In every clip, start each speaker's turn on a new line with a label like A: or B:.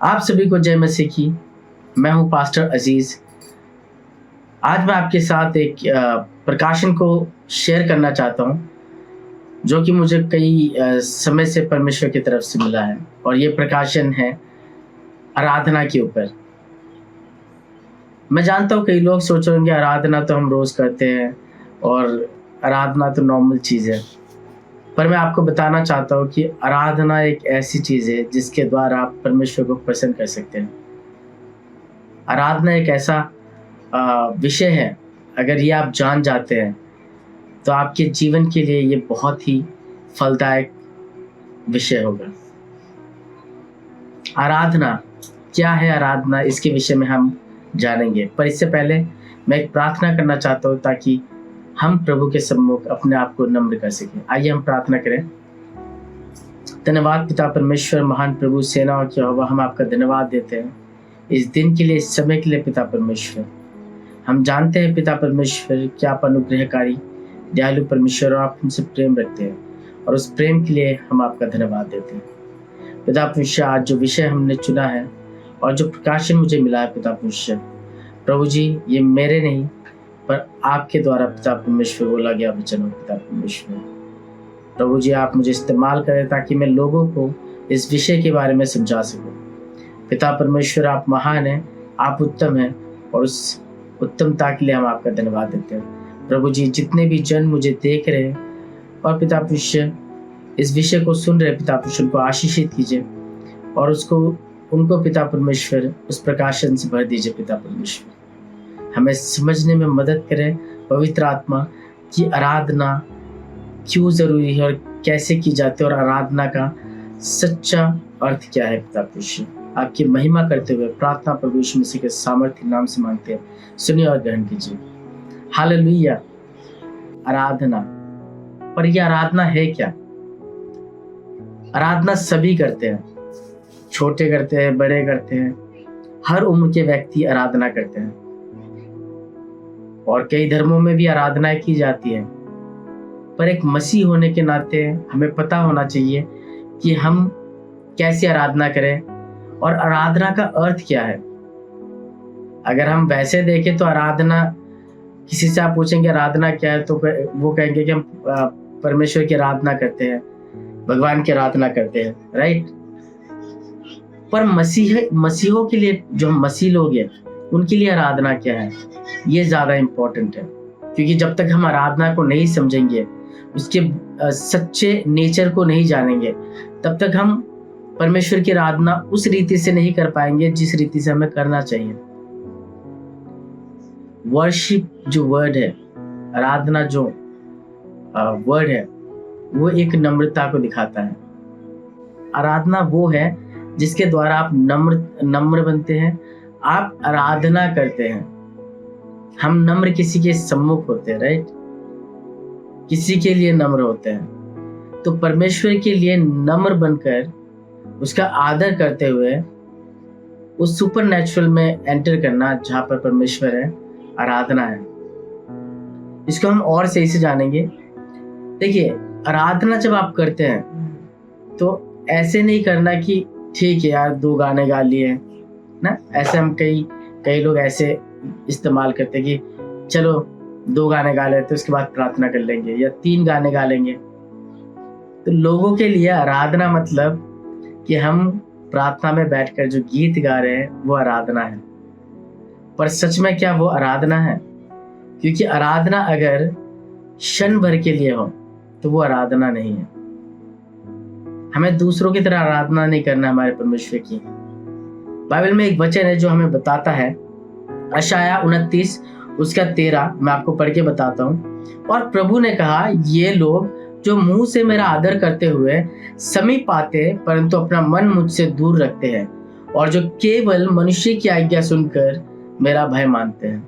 A: आप सभी को जय मसीह की। मैं हूं पास्टर अजीज। आज मैं आपके साथ एक प्रकाशन को शेयर करना चाहता हूं, जो कि मुझे कई समय से परमेश्वर की तरफ से मिला है। और ये प्रकाशन है आराधना के ऊपर। मैं जानता हूं कई लोग सोच रहे होंगे आराधना तो हम रोज करते हैं और आराधना तो नॉर्मल चीज़ है। पर मैं आपको बताना चाहता हूं कि आराधना एक ऐसी चीज़ है जिसके द्वारा आप परमेश्वर को प्रसन्न कर सकते हैं। आराधना एक ऐसा विषय है, अगर ये आप जान जाते हैं तो आपके जीवन के लिए ये बहुत ही फलदायक विषय होगा। आराधना क्या है? आराधना इसके विषय में हम जानेंगे, पर इससे पहले मैं एक प्रार्थना करना चाहता हूँ ताकि हम प्रभु के सम्मुख अपने आप को नम्र कर सकें। आइए हम प्रार्थना करें। धन्यवाद पिता परमेश्वर, महान प्रभु, सेनाओं के यहोवा, हम आपका धन्यवाद देते हैं इस दिन के लिए, इस समय के लिए। पिता परमेश्वर, हम जानते हैं पिता परमेश्वर कि आप अनुग्रहकारी दयालु परमेश्वर और आप हमसे प्रेम रखते हैं, और उस प्रेम के लिए हम आपका धन्यवाद देते हैं। पिता परमेश्वर, आज जो विषय हमने चुना है और जो प्रकाशन मुझे मिला है पिता परमेश्वर, प्रभु जी, ये मेरे नहीं पर आपके द्वारा पिता परमेश्वर बोला गया वचन हो। पिता परमेश्वर, प्रभु जी, आप मुझे इस्तेमाल करें ताकि मैं लोगों को इस विषय के बारे में समझा सकूं। पिता परमेश्वर, आप महान हैं, आप उत्तम हैं, और उस उत्तमता के लिए हम आपका धन्यवाद देते हैं। प्रभु जी, जितने भी जन मुझे देख रहे हैं और पिता परमेश्वर इस विषय को सुन रहे, पिता परमेश्वर को आशीषित कीजिए और उनको पिता परमेश्वर उस प्रकाशन से भर दीजिए। पिता परमेश्वर, हमें समझने में मदद करें पवित्र आत्मा की आराधना क्यों जरूरी है और कैसे की जाती है, और आराधना का सच्चा अर्थ क्या है। पिता परमेश्वर, आपकी महिमा करते हुए प्रार्थना प्रभु यीशु मसीह के सामर्थ्य नाम से मांगते हैं, सुनिए और ग्रहण कीजिए। हालेलुया। आराधना, पर यह आराधना है क्या? आराधना सभी करते हैं, छोटे करते हैं, बड़े करते हैं, हर उम्र के व्यक्ति आराधना करते हैं, और कई धर्मों में भी आराधना की जाती है। पर एक मसीह होने के नाते हमें पता होना चाहिए कि हम कैसे आराधना करें और आराधना का अर्थ क्या है। अगर हम वैसे देखें तो आराधना, किसी से आप पूछेंगे आराधना क्या है तो वो कहेंगे कि हम परमेश्वर की आराधना करते हैं, भगवान की आराधना करते हैं, राइट। पर मसीहों के लिए, जो मसीह लोग हैं, उनके लिए आराधना क्या है, ये ज्यादा इंपॉर्टेंट है। क्योंकि जब तक हम आराधना को नहीं समझेंगे, उसके सच्चे नेचर को नहीं जानेंगे, तब तक हम परमेश्वर की आराधना उस रीति से नहीं कर पाएंगे जिस रीति से हमें करना चाहिए। वर्शिप जो वर्ड है, आराधना जो वर्ड है, वो एक नम्रता को दिखाता है। आराधना वो है जिसके द्वारा आप नम्र बनते हैं, आप आराधना करते हैं। हम नम्र किसी के सम्मुख होते हैं, राइट, किसी के लिए नम्र होते हैं। तो परमेश्वर के लिए नम्र बनकर उसका आदर करते हुए उस सुपर नेचुरल में एंटर करना जहां पर परमेश्वर है, आराधना है। इसको हम और सही से जानेंगे। देखिए, आराधना जब आप करते हैं तो ऐसे नहीं करना कि ठीक है यार 2 गाने गा लिए ना, ऐसे हम कई लोग ऐसे इस्तेमाल करते कि चलो 2 गाने गा लेते, उसके बाद प्रार्थना कर लेंगे, या 3 गाने गा लेंगे। तो लोगों के लिए आराधना मतलब कि हम प्रार्थना में बैठकर जो गीत गा रहे हैं वो आराधना है। पर सच में क्या वो आराधना है? क्योंकि आराधना अगर क्षण भर के लिए हो तो वो आराधना नहीं है। हमें दूसरों की तरह आराधना नहीं करना हमारे परमेश्वर की। बाइबल में एक वचन है जो हमें बताता है, यशायाह 29 उसका 13, मैं आपको पढ़ के बताता हूँ। और प्रभु ने कहा, ये लोग जो मुंह से मेरा आदर करते हुए समीप आते परंतु अपना मन मुझसे दूर रखते हैं, और जो केवल मनुष्य की आज्ञा सुनकर मेरा भय मानते हैं।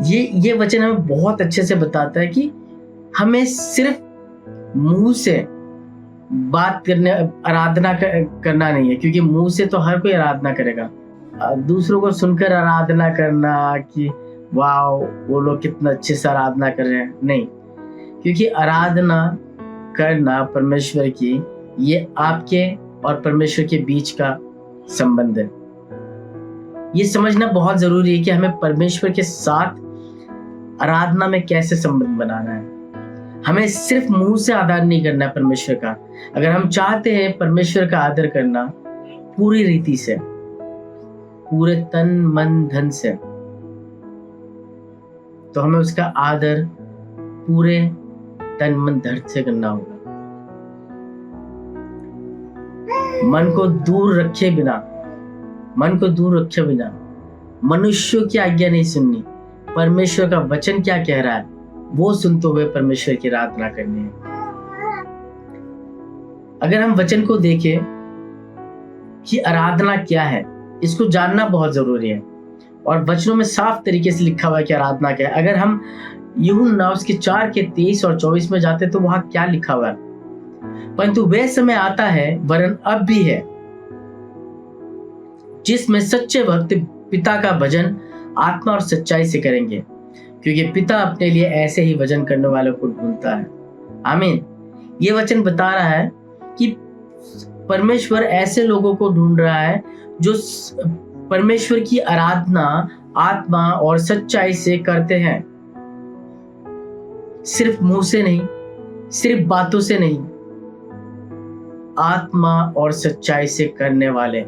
A: ये वचन हमें बहुत अच्छे से बताता है कि हमें सिर्फ मुंह से बात करने, आराधना करना नहीं है, क्योंकि मुंह से तो हर कोई आराधना करेगा। दूसरों को सुनकर आराधना करना कि वाह वो लोग कितना अच्छे से आराधना कर रहे हैं, नहीं। क्योंकि आराधना करना परमेश्वर की ये आपके और परमेश्वर के बीच का संबंध है। ये समझना बहुत जरूरी है कि हमें परमेश्वर के साथ आराधना में कैसे संबंध बनाना है। हमें सिर्फ मुंह से आदर नहीं करना है परमेश्वर का। अगर हम चाहते हैं परमेश्वर का आदर करना पूरी रीति से, पूरे तन मन धन से, तो हमें उसका आदर पूरे तन मन धन से करना होगा। मन को दूर रखे बिना मनुष्यों की आज्ञा नहीं सुननी, परमेश्वर का वचन क्या कह रहा है वो सुनते हुए परमेश्वर की आराधना करनी है। अगर हम वचन को देखें कि आराधना क्या है, इसको जानना बहुत जरूरी है। और वचनों में साफ तरीके से लिखा हुआ है कि आराधना क्या है। अगर हम यूहन्ना उसके 4 के 23 और 24 में जाते तो वहां क्या लिखा हुआ है, परंतु वह समय आता है, वरन अब भी है, जिसमें सच्चे भक्त पिता का भजन आत्मा और सच्चाई से करेंगे, क्योंकि पिता अपने लिए ऐसे ही भजन करने वालों को ढूंढता है। आमीन। ये वचन बता रहा है कि परमेश्वर ऐसे लोगों को ढूंढ रहा है जो परमेश्वर की आराधना आत्मा और सच्चाई से करते हैं। सिर्फ मुंह से नहीं, सिर्फ बातों से नहीं, आत्मा और सच्चाई से करने वाले।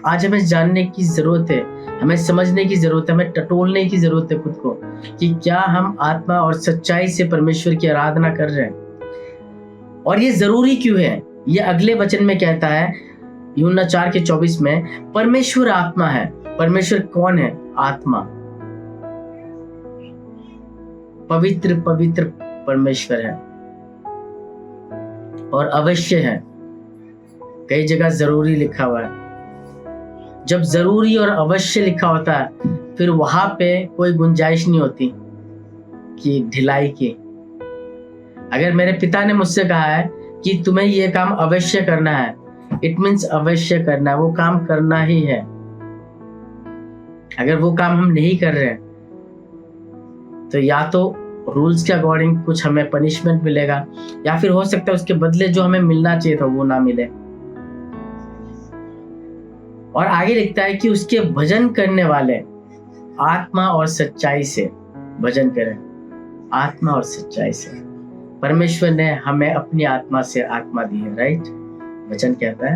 A: आज हमें जानने की जरूरत है, हमें समझने की जरूरत है, हमें टटोलने की जरूरत है खुद को कि क्या हम आत्मा और सच्चाई से परमेश्वर की आराधना कर रहे हैं। और ये जरूरी क्यों है, ये अगले वचन में कहता है यूहन्ना 4 के 24 में, परमेश्वर आत्मा है। परमेश्वर कौन है? आत्मा। पवित्र पवित्र परमेश्वर है और अवश्य है। कई जगह जरूरी लिखा हुआ है। जब जरूरी और अवश्य लिखा होता है फिर वहां पे कोई गुंजाइश नहीं होती कि ढिलाई की। अगर मेरे पिता ने मुझसे कहा है कि तुम्हें ये काम अवश्य करना है, इट मीन्स अवश्य करना है, वो काम करना ही है। अगर वो काम हम नहीं कर रहे तो या तो रूल्स के अकॉर्डिंग कुछ हमें पनिशमेंट मिलेगा, या फिर हो सकता है उसके बदले जो हमें मिलना चाहिए था वो ना मिले। और आगे लिखता है कि उसके भजन करने वाले आत्मा और सच्चाई से भजन करें। आत्मा और सच्चाई से। परमेश्वर ने हमें अपनी आत्मा से आत्मा दी है, राइट? वचन कहता है।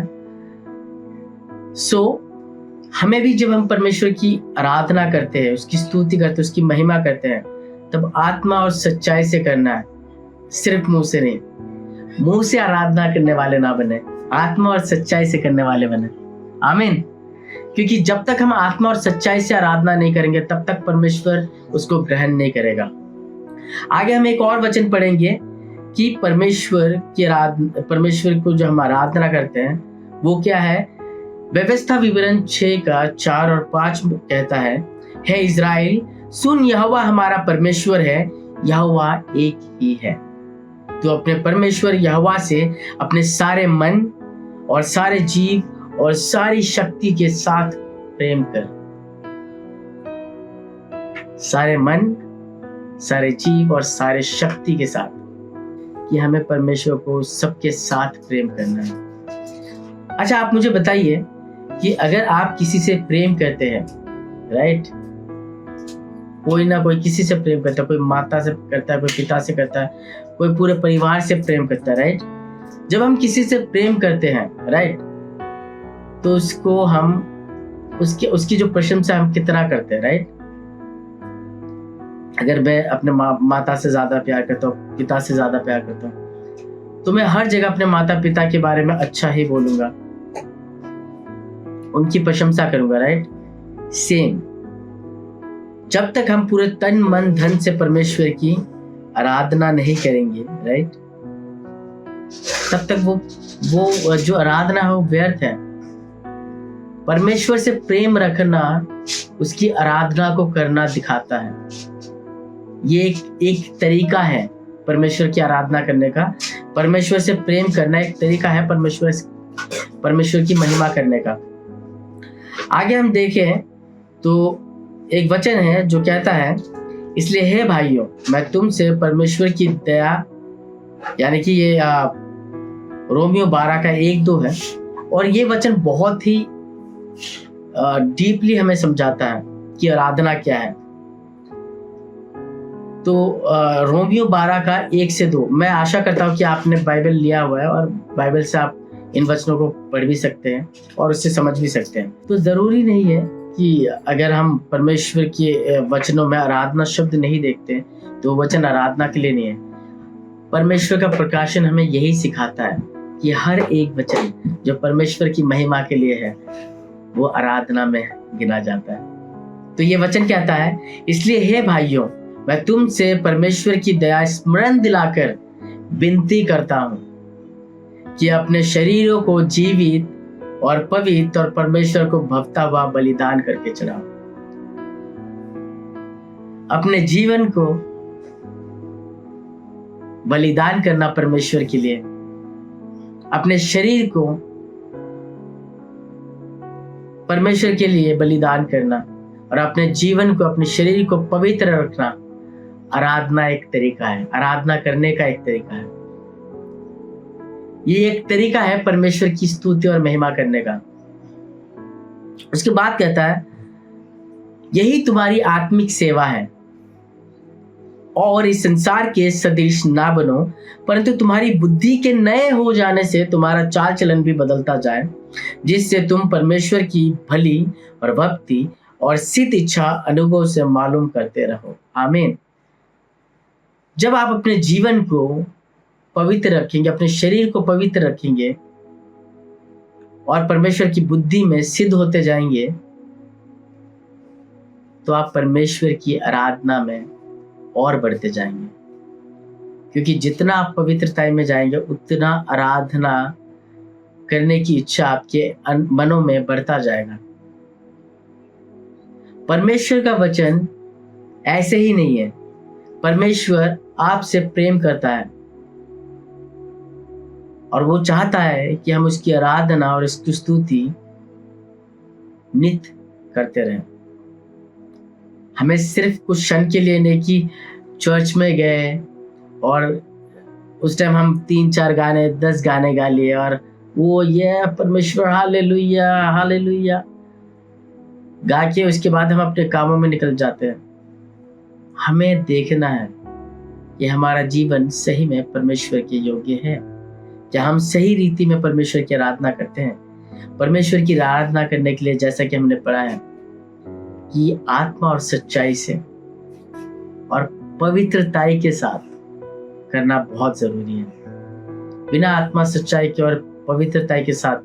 A: हमें भी जब हम परमेश्वर की आराधना करते हैं, उसकी स्तुति करते हैं, उसकी महिमा करते हैं, तब आत्मा और सच्चाई से करना है, सिर्फ मुंह से नहीं। मुंह से आराधना करने वाले ना बने, आत्मा और सच्चाई से करने वाले बने। आमीन। क्योंकि जब तक हम आत्मा और सच्चाई से आराधना नहीं करेंगे तब तक परमेश्वर उसको ग्रहण नहीं करेगा। आगे हम एक और वचन पढ़ेंगे कि परमेश्वर को जो हम आराधना करते हैं वो क्या है। व्यवस्था विवरण 6 का 4 और 5 कहता है, हे इज़राइल सुन, यहोवा हमारा परमेश्वर है, यहोवा एक ही है। तो अपने परमेश्वर यहोवा से अपने सारे मन और सारे जीव और सारी शक्ति के साथ प्रेम कर। सारे मन, सारे जीव और सारे शक्ति के साथ, कि हमें परमेश्वर को सबके साथ प्रेम करना है। अच्छा, आप मुझे बताइए कि अगर आप किसी से प्रेम करते हैं, राइट, कोई ना कोई किसी से प्रेम करता है, कोई माता से करता है, कोई पिता से करता है, कोई पूरे परिवार से प्रेम करता है, राइट। जब हम किसी से प्रेम करते हैं, राइट, तो उसको हम उसकी जो प्रशंसा हम कितना करते हैं, राइट। अगर मैं अपने माता से ज्यादा प्यार करता हूँ, पिता से ज्यादा प्यार करता हूँ, तो मैं हर जगह अपने माता पिता के बारे में अच्छा ही बोलूंगा, उनकी प्रशंसा करूंगा, राइट। सेम, जब तक हम पूरे तन मन धन से परमेश्वर की आराधना नहीं करेंगे, राइट, तब तक वो जो आराधना है वो व्यर्थ है। परमेश्वर से प्रेम रखना उसकी आराधना को करना दिखाता है। ये एक तरीका है परमेश्वर की आराधना करने का। परमेश्वर से प्रेम करना एक तरीका है परमेश्वर की महिमा करने का। आगे हम देखें तो एक वचन है जो कहता है, इसलिए हे भाइयों, मैं तुमसे परमेश्वर की दया, यानी कि ये रोमियो 12 का 1-2 है। और ये वचन बहुत ही डीपली हमें समझाता है कि आराधना क्या है। तो रोमियो 12 का 1 से 2, मैं आशा करता हूँ कि आपने बाइबल लिया हुआ है और बाइबल से आप इन वचनों को पढ़ भी सकते हैं और उससे समझ भी सकते हैं। तो ज़रूरी नहीं है कि अगर हम परमेश्वर के वचनों में आराधना शब्द नहीं देखते तो वचन आराधना के लिए नहीं है। परमेश्वर का प्रकाशन हमें यही सिखाता है कि हर एक वचन जो परमेश्वर की महिमा के लिए है वो आराधना में गिना जाता है। तो ये वचन कहता है, इसलिए हे भाइयों, मैं तुमसे परमेश्वर की दया स्मरण दिलाकर विनती करता हूं कि अपने शरीरों को जीवित और पवित्र और परमेश्वर को भवता हुआ बलिदान करके चढ़ाओ। अपने जीवन को बलिदान करना परमेश्वर के लिए, अपने शरीर को परमेश्वर के लिए बलिदान करना और अपने जीवन को, अपने शरीर को पवित्र रखना आराधना एक तरीका है, आराधना करने का एक तरीका है। ये एक तरीका है परमेश्वर की स्तुति और महिमा करने का। उसके बाद कहता है, यही तुम्हारी आत्मिक सेवा है और इस संसार के सदृश ना बनो, परंतु तुम्हारी बुद्धि के नए हो जाने से तुम्हारा चाल चलन भी बदलता जाए, जिससे तुम परमेश्वर की भली और भक्ति और सिद्ध इच्छा अनुभव से मालूम करते रहो। आमीन। जब आप अपने जीवन को पवित्र रखेंगे, अपने शरीर को पवित्र रखेंगे और परमेश्वर की बुद्धि में सिद्ध होते जाएंगे, तो आप परमेश्वर की आराधना में और बढ़ते जाएंगे। क्योंकि जितना आप पवित्रता में जाएंगे उतना आराधना करने की इच्छा आपके मनों में बढ़ता जाएगा। परमेश्वर का वचन ऐसे ही नहीं है। परमेश्वर आपसे प्रेम करता है और वो चाहता है कि हम उसकी आराधना और उसकी स्तुति नित्य करते रहें। हमें सिर्फ कुछ क्षण के लिए नहीं कि चर्च में गए और उस टाइम हम 3-4 गाने 10 गाने गा लिए और वो ये परमेश्वर हालेलुया हालेलुया गा के उसके बाद हम अपने कामों में निकल जाते हैं। हमें देखना है कि हमारा जीवन सही में परमेश्वर के योग्य है, क्या हम सही रीति में परमेश्वर की आराधना करते हैं। परमेश्वर की आराधना करने के लिए जैसा कि हमने पढ़ा है कि आत्मा और सच्चाई से और पवित्रताई के साथ करना बहुत जरूरी है। बिना आत्मा सच्चाई के और पवित्रताई के साथ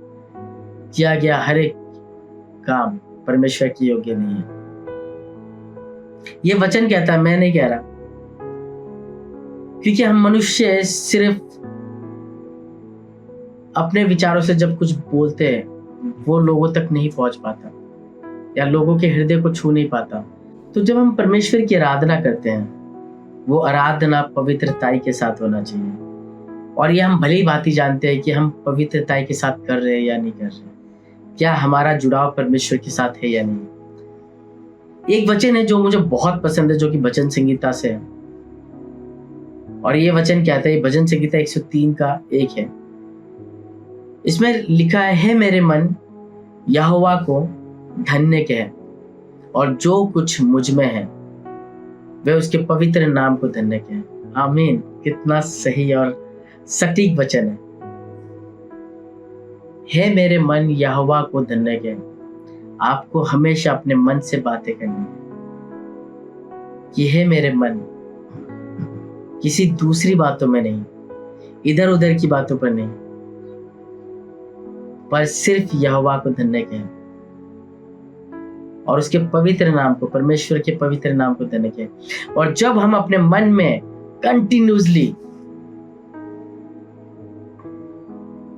A: किया गया हर एक काम परमेश्वर के योग्य नहीं है। ये वचन कहता है, मैं नहीं कह रहा, क्योंकि हम मनुष्य सिर्फ अपने विचारों से जब कुछ बोलते हैं वो लोगों तक नहीं पहुंच पाता या लोगों के हृदय को छू नहीं पाता। तो जब हम परमेश्वर की आराधना करते हैं वो आराधना पवित्रताई के साथ होना चाहिए। और ये हम भली भांति जानते हैं कि हम पवित्रताई के साथ कर रहे हैं या नहीं कर रहे, क्या हमारा जुड़ाव परमेश्वर के साथ है या नहीं। एक वचन है जो मुझे बहुत पसंद है, जो कि भजन संगीता से है, और ये वचन कहता है, भजन संगीता 103 का 1 है। इसमें लिखा है, हे मेरे मन यहोवा को धन्य कह और जो कुछ मुझ में है वे उसके पवित्र नाम को धन्य कह। आमीन। कितना सही और सटीक वचन है। हे मेरे मन यहोवा को धन्य कह। आपको हमेशा अपने मन से बातें करनी है कि हे मेरे मन, किसी दूसरी बातों में नहीं, इधर उधर की बातों पर नहीं, पर सिर्फ यहोवा को धन्य कह और उसके पवित्र नाम को, परमेश्वर के पवित्र नाम को धन्य कह। और जब हम अपने मन में कंटिन्यूसली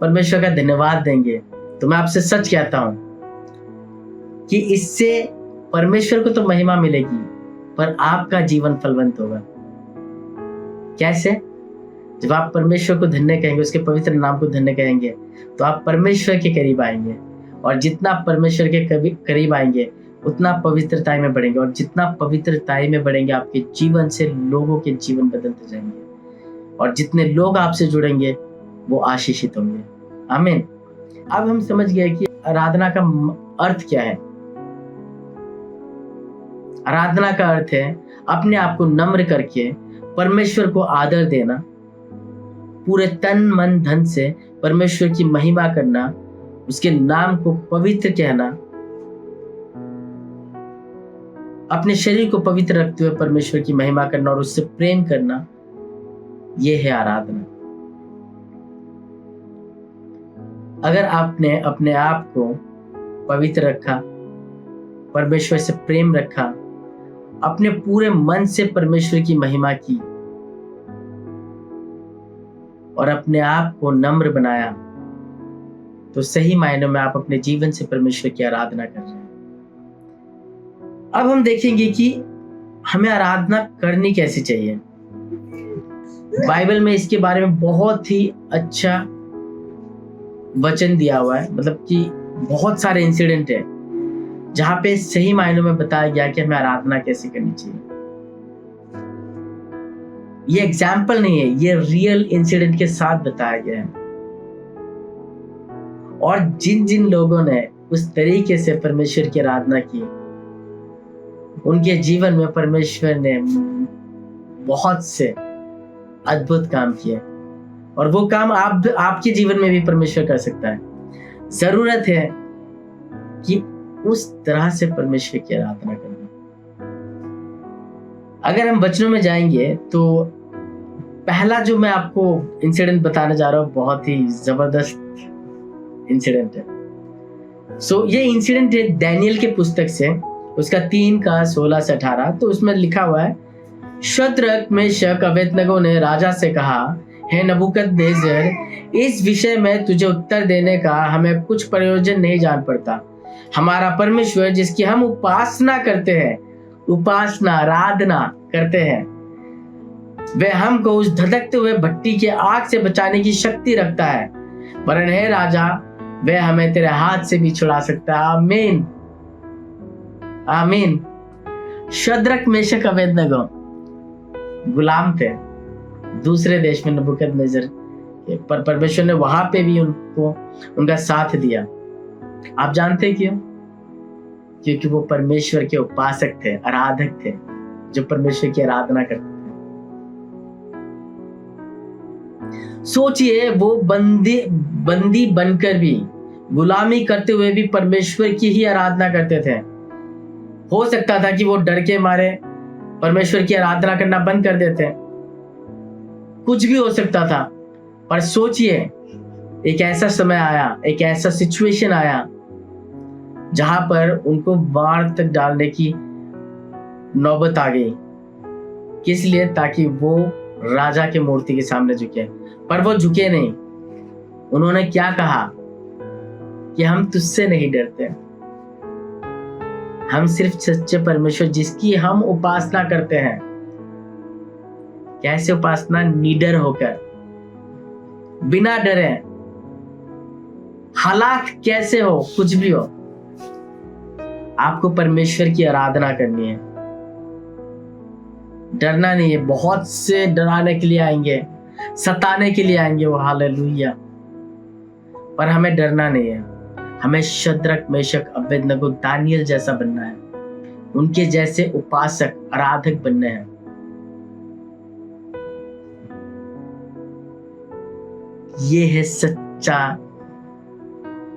A: परमेश्वर का धन्यवाद देंगे तो मैं आपसे सच कहता हूं कि इससे परमेश्वर को तो महिमा मिलेगी पर आपका जीवन फलवंत होगा। कैसे? जब आप परमेश्वर को धन्य कहेंगे, उसके पवित्र नाम को धन्य कहेंगे, तो आप परमेश्वर के करीब आएंगे और जितना परमेश्वर के करीब आएंगे उतना पवित्रताई में बढ़ेंगे और जितना पवित्रताई में बढ़ेंगे आपके जीवन से लोगों के जीवन बदलते जाएंगे और जितने लोग आपसे जुड़ेंगे वो आशीषित होंगे। आमीन। अब हम समझ गए कि आराधना का अर्थ क्या है। आराधना का अर्थ है अपने आप को नम्र करके परमेश्वर को आदर देना, पूरे तन मन धन से परमेश्वर की महिमा करना, उसके नाम को पवित्र कहना, अपने शरीर को पवित्र रखते हुए परमेश्वर की महिमा करना और उससे प्रेम करना। यह है आराधना। अगर आपने अपने आप को पवित्र रखा, परमेश्वर से प्रेम रखा, अपने पूरे मन से परमेश्वर की महिमा की और अपने आप को नम्र बनाया, तो सही मायनों में आप अपने जीवन से परमेश्वर की आराधना कर रहे हैं। अब हम देखेंगे कि हमें आराधना करनी कैसे चाहिए। बाइबल में इसके बारे में बहुत ही अच्छा वचन दिया हुआ है, मतलब कि बहुत सारे इंसिडेंट है जहां पे सही मायनों में बताया गया कि हमें आराधना कैसे करनी चाहिए। ये एग्जाम्पल नहीं है, ये रियल इंसिडेंट के साथ बताया गया है। और जिन जिन लोगों ने उस तरीके से परमेश्वर की आराधना की, उनके जीवन में परमेश्वर ने बहुत से अद्भुत काम किए, और वो काम आपके जीवन में भी परमेश्वर कर सकता है। जरूरत है कि उस तरह से परमेश्वर की आराधना करना। अगर हम वचनों में जाएंगे तो पहला जो मैं आपको इंसिडेंट बताने जा रहा हूं, बहुत ही जबरदस्त इंसिडेंट है। ये इंसिडेंट है दानियेल के पुस्तक से, उसका 3:16-18। तो उसमें लिखा हुआ है, शद्रक मेशक अबेदनगो ने राजा से कहा, हे नबूकदनेस्सर, इस विषय में तुझे उत्तर देने का हमें कुछ प्रयोजन नहीं जान पड़ता। हमारा परमेश्वर जिसकी हम उपासना करते हैं, आराधना करते हैं, वह हमको उस धधकते हुए भट्टी के आग से बचाने की शक्ति रखता है, वरन हे राजा, वह हमें तेरे हाथ से भी छुड़ा सकता है। आमीन, आमीन। शद्रक मेशक अबेदनगो गुलाम थे दूसरे देश में नबूकदनेस्सर, पर परमेश्वर ने वहां पे भी उनका साथ दिया। आप जानते क्यों? क्योंकि वो परमेश्वर के उपासक थे, आराधक थे, जो परमेश्वर की आराधना करते थे। सोचिए, वो बंदी बनकर भी, गुलामी करते हुए भी परमेश्वर की ही आराधना करते थे। हो सकता था कि वो डर के मारे परमेश्वर की आराधना करना बंद कर देते, कुछ भी हो सकता था। पर सोचिए, एक ऐसा समय आया, एक ऐसा सिचुएशन आया जहां पर उनको मार तक डालने की नौबत आ गई। किस लिए? ताकि वो राजा के मूर्ति के सामने झुके। पर वो झुके नहीं। उन्होंने क्या कहा कि हम तुझसे नहीं डरते, हम सिर्फ सच्चे परमेश्वर जिसकी हम उपासना करते हैं। कैसे उपासना? निडर होकर, बिना डरे, हालात कैसे हो, कुछ भी हो, आपको परमेश्वर की आराधना करनी है। डरना नहीं है। बहुत से डराने के लिए आएंगे, सताने के लिए आएंगे वो, हालेलुया। पर हमें डरना नहीं है। हमें शद्रक मेशक अबेदनगो दानियेल जैसा बनना है, उनके जैसे उपासक आराधक बनने हैं। ये है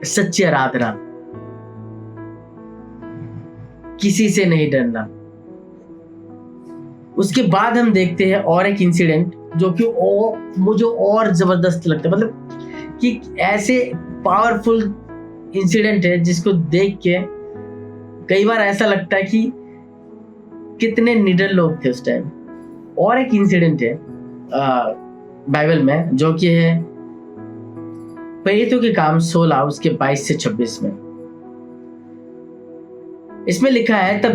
A: सच्ची आराधना, किसी से नहीं डरना। उसके बाद हम देखते हैं और एक इंसिडेंट जो कि मुझे और जबरदस्त लगता है, मतलब कि ऐसे पावरफुल इंसिडेंट है जिसको देख के कई बार ऐसा लगता है कि कितने निडर लोग थे उस टाइम। और एक इंसिडेंट है बाइबल में जो कि है प्रेरितों के काम 16 उसके 22 से 26 में। इसमें लिखा है, तब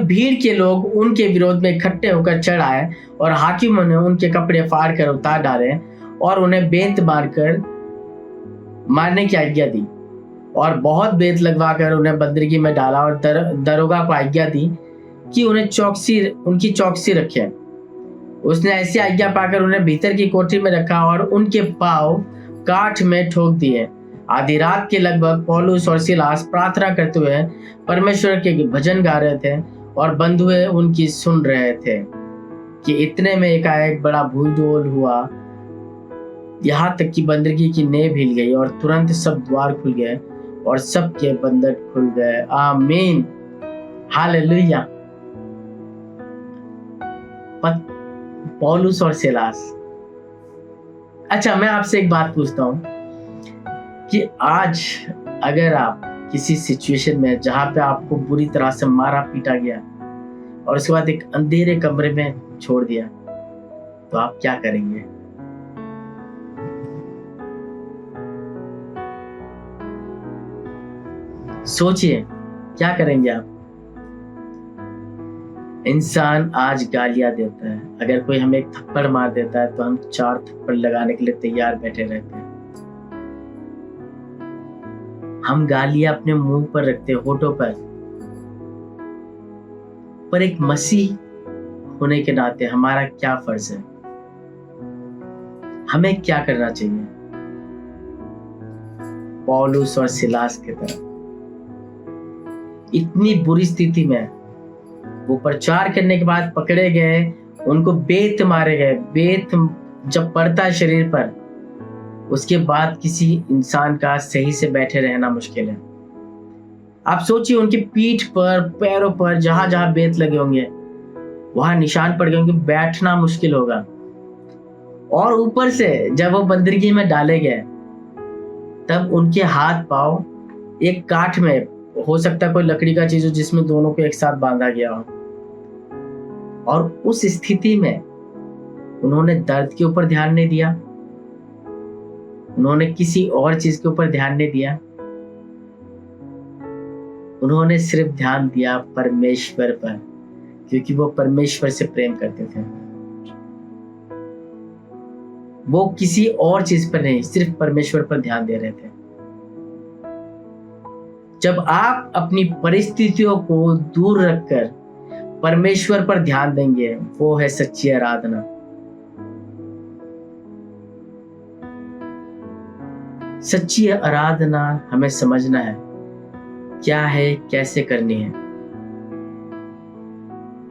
A: भीड़ के लोग उनके विरोध में इकट्ठे होकर चढ़ आए और हाकिमों ने उनके कपड़े फाड़ कर उतार डाले और उन्हें बेंत मारकर मारने की आज्ञा दी, और बहुत बेंत लगवाकर उन्हें बंदरगी में डाला और दरोगा को आज्ञा दी कि उनकी चौकसी रखे। उसने ऐसी आज्ञा पाकर उन्हें भीतर की कोठरी में रखा और उनके पांव काठ में ठोक दिए। आधी रात के लगभग पौलुस और सिलास प्रार्थना करते हुए परमेश्वर के भजन गा रहे थे और बंधुए उनकी सुन रहे थे कि इतने में एकाएक बड़ा भूडोल हुआ, यहाँ तक कि बंदरगी की नेव हिल गई और तुरंत सब द्वार खुल गए और सबके बंधन खुल गए। आमीन, हालेलुया। पौलुस और सिलास। अच्छा, मैं आपसे एक बात पूछता हूं कि आज अगर आप किसी सिचुएशन में जहां पे आपको बुरी तरह से मारा पीटा गया और उसके बाद एक अंधेरे कमरे में छोड़ दिया, तो आप क्या करेंगे? सोचिए, क्या करेंगे आप? इंसान आज गालियां देता है, अगर कोई हमें एक थप्पड़ मार देता है तो हम 4 थप्पड़ लगाने के लिए तैयार बैठे रहते हैं। हम गालियां अपने मुंह पर रखते हैं, होठों पर एक मसीह होने के नाते हमारा क्या फर्ज है? हमें क्या करना चाहिए? पौलुस और सिलास की तरह इतनी बुरी स्थिति में वो प्रचार करने के बाद पकड़े गए, उनको बेत मारे गए। बेत जब पड़ता है शरीर पर, उसके बाद किसी इंसान का सही से बैठे रहना मुश्किल है। आप सोचिए, उनकी पीठ पर, पैरों पर, जहां जहां बेत लगे होंगे वहां निशान पड़ गए होंगे, बैठना मुश्किल होगा। और ऊपर से जब वो बंदरगी में डाले गए तब उनके हाथ पांव एक काठ में, हो सकता है कोई लकड़ी का चीज हो जिसमें दोनों को एक साथ बांधा गया हो, और उस स्थिति में उन्होंने दर्द के ऊपर ध्यान नहीं दिया, उन्होंने किसी और चीज के ऊपर ध्यान नहीं दिया, उन्होंने सिर्फ ध्यान दिया परमेश्वर पर, क्योंकि वो परमेश्वर से प्रेम करते थे। वो किसी और चीज पर नहीं, सिर्फ परमेश्वर पर ध्यान दे रहे थे। जब आप अपनी परिस्थितियों को दूर रखकर परमेश्वर पर ध्यान देंगे, वो है सच्ची आराधना। सच्ची आराधना हमें समझना है क्या है, कैसे करनी है।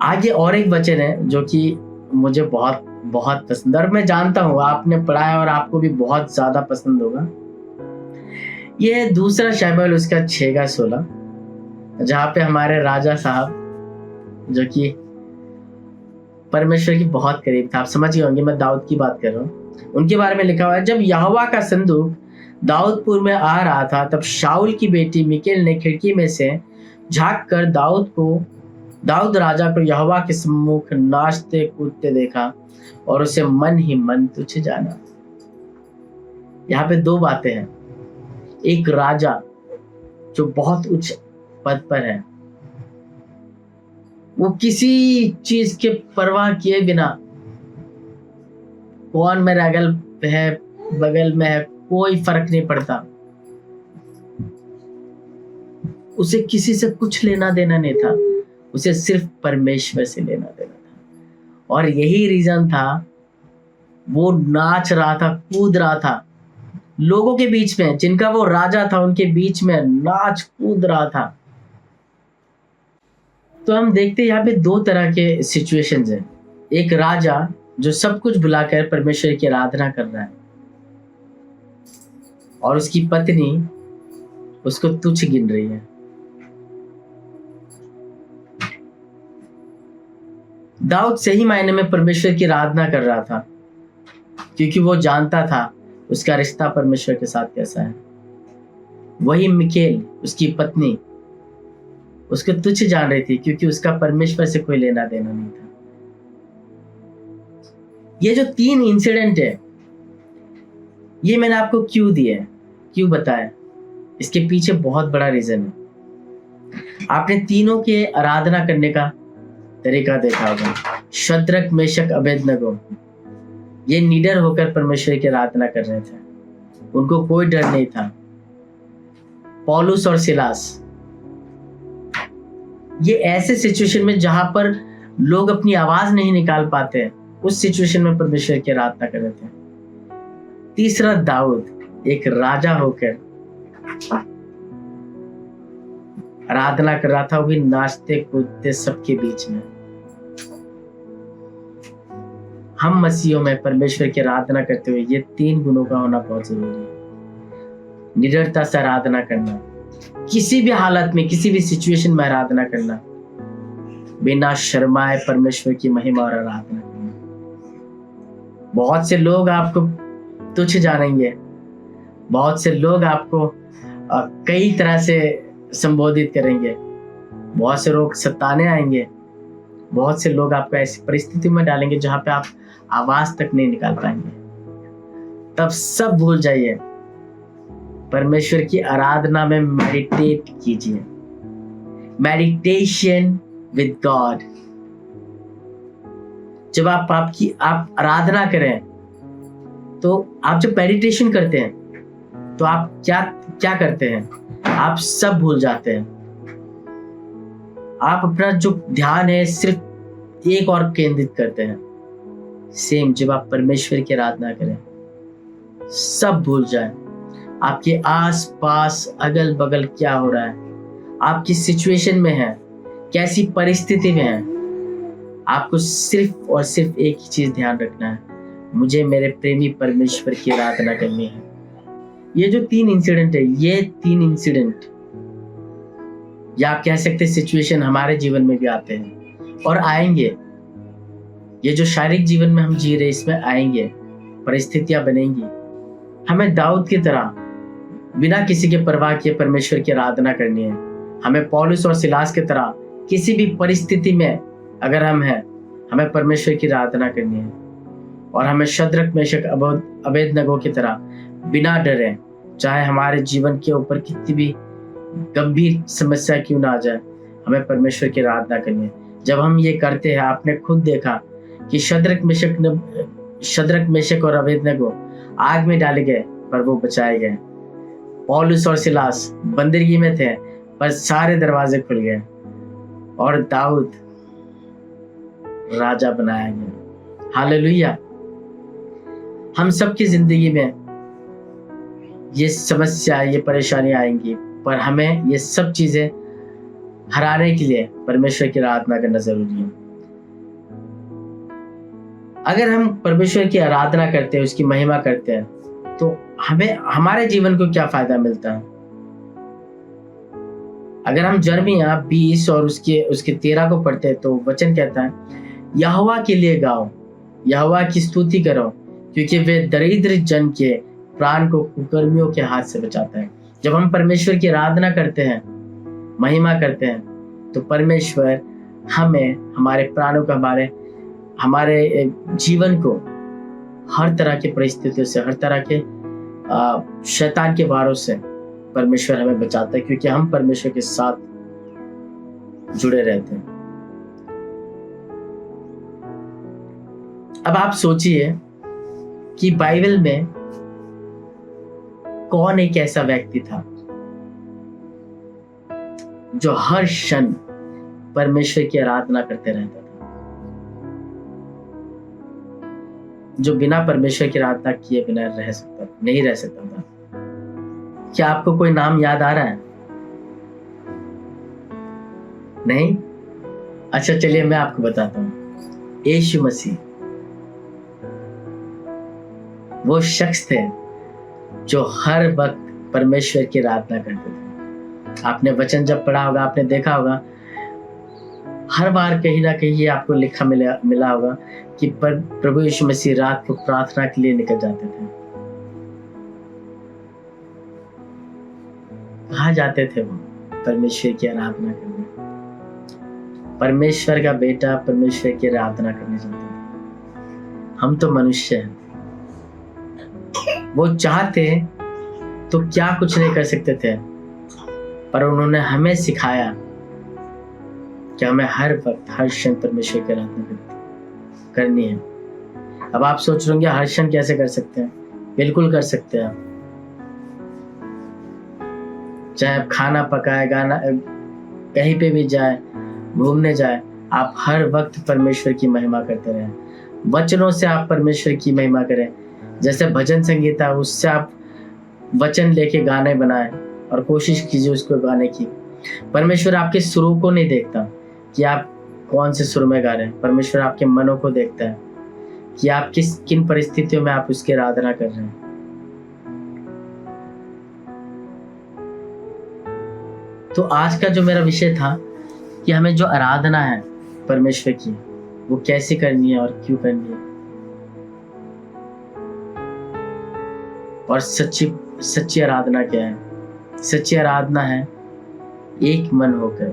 A: आगे और एक वचन है जो कि मुझे बहुत बहुत पसंद, और मैं जानता हूं आपने पढ़ा है और आपको भी बहुत ज्यादा पसंद होगा। ये है 2 शमूएल उसका 6:16, जहां पे हमारे राजा साहब, जो कि परमेश्वर की बहुत करीब था, आप समझ गए होंगे मैं दाऊद की बात कर रहा हूँ, उनके बारे में लिखा हुआ है, जब यहोवा का संदूक दाऊदपुर में आ रहा था तब शाऊल की बेटी मिकेल ने खिड़की में से झांक कर दाऊद राजा को यहोवा के सम्मुख नाचते कूदते देखा और उसे मन ही मन तुच्छ जाना। यहाँ पे 2 बातें हैं। एक राजा जो बहुत उच्च पद पर है, वो किसी चीज के परवाह किए बिना, कौन मेरे अगल है बगल में है, कोई फर्क नहीं पड़ता, उसे किसी से कुछ लेना देना नहीं था, उसे सिर्फ परमेश्वर से लेना देना था। और यही रीजन था वो नाच रहा था, कूद रहा था, लोगों के बीच में, जिनका वो राजा था उनके बीच में नाच कूद रहा था। तो हम देखते हैं यहाँ पे 2 तरह के सिचुएशंस हैं। एक राजा जो सब कुछ भुलाकर परमेश्वर की आराधना कर रहा है, और उसकी पत्नी उसको तुच्छ गिन रही है। दाऊद सही मायने में परमेश्वर की आराधना कर रहा था, क्योंकि वो जानता था उसका रिश्ता परमेश्वर के साथ कैसा है। वही मिकेल, उसकी पत्नी, उसको तुच्छ जान रही थी, क्योंकि उसका परमेश्वर से कोई लेना देना नहीं था। ये जो 3 इंसिडेंट है, ये मैंने आपको क्यों दिए, क्यों बताया, इसके पीछे बहुत बड़ा रीजन है। आपने तीनों के आराधना करने का तरीका देखा होगा। शद्रक, मेशक, अबेदनगो, ये निडर होकर परमेश्वर की आराधना कर रहे थे, उनको कोई डर नहीं था। पौलुस और सिलास, ये ऐसे सिचुएशन में जहां पर लोग अपनी आवाज नहीं निकाल पाते, उस सिचुएशन में परमेश्वर की आराधना कर रहे थे। तीसरा, दाऊद एक राजा होकर आराधना कर रहा था, वो भी नाचते कूदते सबके बीच में। हम मसीहों में परमेश्वर की आराधना करते हुए ये 3 गुणों का होना बहुत जरूरी है। निडरता से आराधना करना, किसी भी हालत में, किसी भी सिचुएशन में आराधना करना, बिना शर्माए परमेश्वर की महिमा और आराधना करना। बहुत से लोग आपको तुच्छ जानेंगे, बहुत से लोग आपको कई तरह से संबोधित करेंगे, बहुत से लोग सताने आएंगे, बहुत से लोग आपको ऐसी परिस्थिति में डालेंगे जहां पे आप आवाज तक नहीं निकाल पाएंगे। तब सब भूल जाइए, परमेश्वर की आराधना में मेडिटेट कीजिए। Meditation with God. जब आप आराधना करें तो आप जब मेडिटेशन करते हैं तो आप क्या करते हैं? आप सब भूल जाते हैं। आप अपना जो ध्यान है सिर्फ एक और केंद्रित करते हैं। सेम जब आप परमेश्वर की आराधना करें, सब भूल जाए। आपके आस पास अगल बगल क्या हो रहा है, आप किस सिचुएशन में हैं, कैसी परिस्थिति में हैं, आपको सिर्फ और सिर्फ एक ही चीज ध्यान रखना है, मुझे मेरे प्रेमी परमेश्वर की आराधना करनी है। ये जो 3 इंसिडेंट है, ये 3 इंसिडेंट या आप कह सकते सिचुएशन हमारे जीवन में भी आते हैं और आएंगे। ये जो शारीरिक जीवन में हम जी रहे इसमें आएंगे, परिस्थितियां बनेंगी। हमें दाऊद की तरह बिना किसी के परवाह किए परमेश्वर की आराधना करनी है। हमें पौलुस और सिलास की तरह किसी भी परिस्थिति में अगर हम हैं, हमें परमेश्वर की आराधना करनी है। और हमें शद्रक मेशक अबेदनगो की तरह बिना डरे, चाहे हमारे जीवन के ऊपर कितनी भी गंभीर समस्या क्यों ना आ जाए, हमें परमेश्वर की आराधना करनी है। जब हम ये करते हैं, आपने खुद देखा कि शद्रक मेशक और अबेदनगो आग में डाले गए पर वो बचाए गए। पौलुस और सिलास बंदरगी में थे पर सारे दरवाजे खुल गए और दाऊद राजा बनाया गया। हालेलुया। हम सबकी जिंदगी में ये समस्या, ये परेशानी आएंगी, पर हमें ये सब चीजें हराने के लिए परमेश्वर की आराधना करना जरूरी है। अगर हम परमेश्वर की आराधना करते हैं, उसकी महिमा करते हैं, तो हमें हमारे जीवन को क्या फायदा मिलता है? अगर हम यिर्मयाह 20 और उसके 13 को पढ़ते हैं तो वचन कहता है, यहोवा के लिए गाओ, यहोवा की स्तुति करो, क्योंकि वे दरिद्र जन के प्राण को कुकर्मियों के हाथ से बचाता है। जब हम परमेश्वर की आराधना करते हैं, महिमा करते हैं, तो परमेश्वर हमें, हमारे प्राणों को, हमारे जीवन को हर तरह की परिस्थितियों से, हर तरह के शैतान के वारों से परमेश्वर हमें बचाता है, क्योंकि हम परमेश्वर के साथ जुड़े रहते हैं। अब आप सोचिए कि बाइबल में कौन एक ऐसा व्यक्ति था जो हर क्षण परमेश्वर की आराधना करते रहता था, जो बिना परमेश्वर की आराधना किए बिना नहीं रह सकता था। क्या आपको कोई नाम याद आ रहा है? नहीं? अच्छा, चलिए मैं आपको बताता हूं। यीशु मसीह वो शख्स थे जो हर वक्त परमेश्वर की आराधना करते थे। आपने वचन जब पढ़ा होगा, आपने देखा होगा, हर बार कहीं ना कहीं आपको लिखा मिला होगा कि प्रभु यीशु मसीह रात को प्रार्थना के लिए निकल जाते थे। कहाँ जाते थे वो? परमेश्वर की आराधना करने। परमेश्वर का बेटा परमेश्वर की आराधना करने जाता था। हम तो मनुष्य हैं, वो चाहते तो क्या कुछ नहीं कर सकते थे, पर उन्होंने हमें सिखाया कि हमें हर वक्त, हर क्षण परमेश्वर की आराधना करनी है। अब आप सोच रहे होंगे हर क्षण कैसे कर सकते हैं? बिल्कुल कर सकते हैं। चाहे आप खाना पकाए, गाना, कहीं पे भी जाए, घूमने जाए, आप हर वक्त परमेश्वर की महिमा करते रहें। वचनों से आप परमेश्वर की महिमा करें। जैसे भजन संगीत है उससे आप वचन लेके गाने बनाएं और कोशिश कीजिए उसको गाने की। परमेश्वर आपके सुरों को नहीं देखता कि आप कौन से सुर में गा रहे हैं। परमेश्वर आपके मनों को देखता है कि आप किन परिस्थितियों में आप उसकी आराधना कर रहे हैं। तो आज का जो मेरा विषय था कि हमें जो आराधना है परमेश्वर की वो कैसे करनी है और क्यों करनी है, और सच्ची आराधना क्या है। सच्ची आराधना है एक मन होकर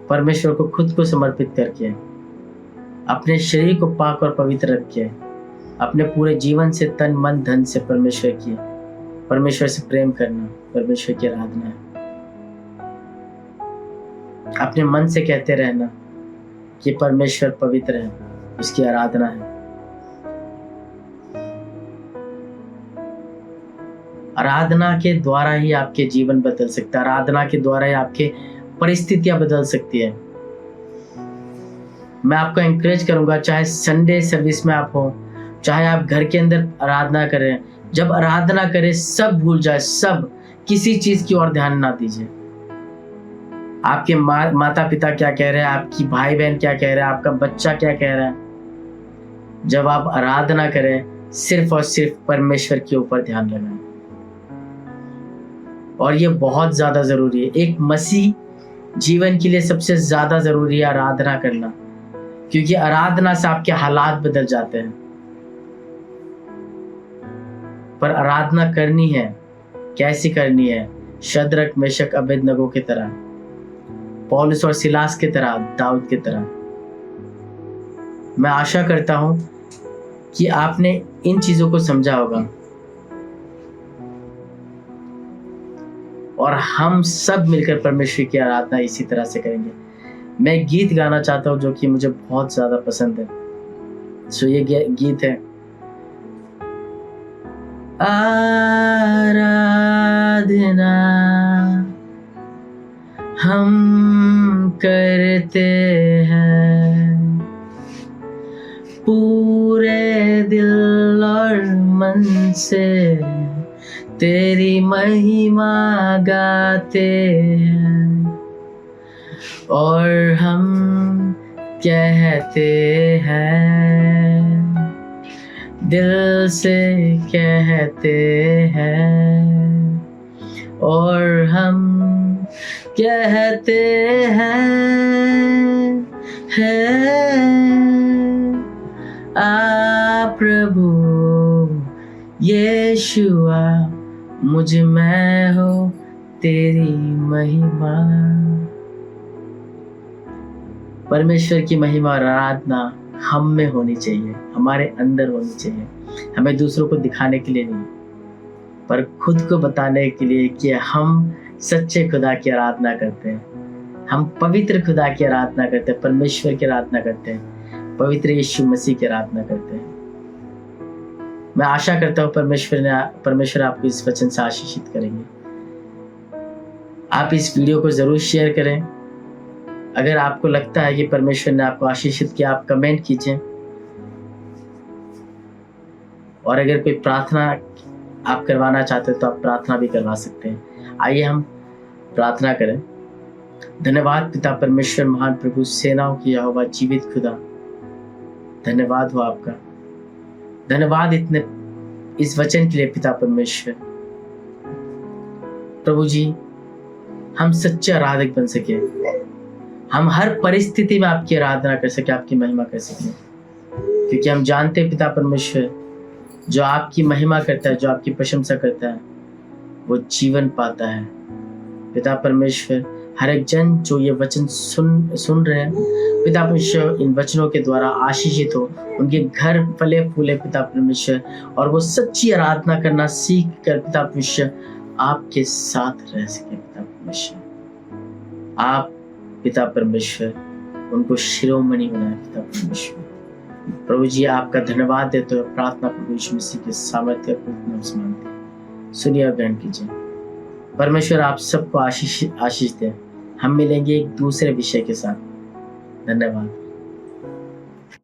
A: परमेश्वर को खुद को समर्पित करके, अपने शरीर को पाक और पवित्र रख के, अपने पूरे जीवन से तन मन धन से परमेश्वर से प्रेम करना परमेश्वर की आराधना है। अपने मन से कहते रहना कि परमेश्वर पवित्र है, उसकी आराधना है। आराधना के द्वारा ही आपके जीवन बदल सकता है। आराधना के द्वारा ही आपके परिस्थितियां बदल सकती है। मैं आपको एनकरेज करूंगा, चाहे संडे सर्विस में आप हो, चाहे आप घर के अंदर आराधना करें, जब आराधना करें सब भूल जाए, सब किसी चीज की ओर ध्यान ना दीजिए। आपके माता पिता क्या कह रहे हैं, आपकी भाई बहन क्या कह रहे हैं, आपका बच्चा क्या कह रहा है। जब आप आराधना करें सिर्फ और सिर्फ परमेश्वर के ऊपर ध्यान लगाएं। और ये बहुत ज्यादा जरूरी है। एक मसीह जीवन के लिए सबसे ज्यादा जरूरी है आराधना करना, क्योंकि आराधना से आपके हालात बदल जाते हैं। पर आराधना करनी है, कैसी करनी है? शद्रक मेशक अबेदनगो की तरह, पौलुस और सिलास की तरह, दाऊद की तरह। मैं आशा करता हूं कि आपने इन चीजों को समझा होगा और हम सब मिलकर परमेश्वर की आराधना इसी तरह से करेंगे। मैं गीत गाना चाहता हूं जो कि मुझे बहुत ज्यादा पसंद है। सो ये गीत है, आराधना हम करते हैं पूरे दिल और मन से, तेरी महिमा गाते हैं और हम कहते हैं, दिल से कहते हैं और हम कहते हैं आ प्रभु यीशुआ मुझ में हो तेरी महिमा। परमेश्वर की महिमा और आराधना हम में होनी चाहिए, हमारे अंदर होनी चाहिए। हमें दूसरों को दिखाने के लिए नहीं, पर खुद को बताने के लिए कि हम सच्चे खुदा की आराधना करते हैं, हम पवित्र खुदा की आराधना करते हैं, परमेश्वर की आराधना करते हैं, पवित्र यीशु मसीह की आराधना करते हैं। मैं आशा करता हूँ परमेश्वर आपको इस वचन से आशीषित करेंगे। आप इस वीडियो को जरूर शेयर करें। अगर आपको लगता है कि परमेश्वर ने आपको आशीषित किया, आप कमेंट कीजिए। और अगर कोई प्रार्थना आप करवाना चाहते हो तो आप प्रार्थना भी करवा सकते हैं। आइए हम प्रार्थना करें। धन्यवाद पिता परमेश्वर, महान प्रभु, सेनाओं की यहोवा, जीवित खुदा, धन्यवाद हो आपका। धन्यवाद इतने इस वचन के लिए पिता परमेश्वर। प्रभु जी, हम सच्चे आराधक बन सके, हम हर परिस्थिति में आपकी आराधना कर सके, आपकी महिमा कर सके, क्योंकि हम जानते हैं पिता परमेश्वर, जो आपकी महिमा करता है, जो आपकी प्रशंसा करता है, वो जीवन पाता है। पिता परमेश्वर, हर एक जन जो ये वचन सुन रहे हैं पिता परमेश्वर, इन वचनों के द्वारा आशीषित हो, उनके घर फले फूले पिता परमेश्वर, और वो सच्ची आराधना करना सीख कर पिता परमेश्वर आपके साथ रह सके। पिता परमेश्वर, आप पिता परमेश्वर उनको शिरोमणि बनाए। पिता परमेश्वर, प्रभु जी आपका धन्यवाद देते हुए प्रार्थना प्रभु यीशु मसीह के सामर्थ्य मांगते, सुनिए और ग्रहण कीजिए। परमेश्वर आप सबको आशीष दें। हम मिलेंगे एक दूसरे विषय के साथ। धन्यवाद।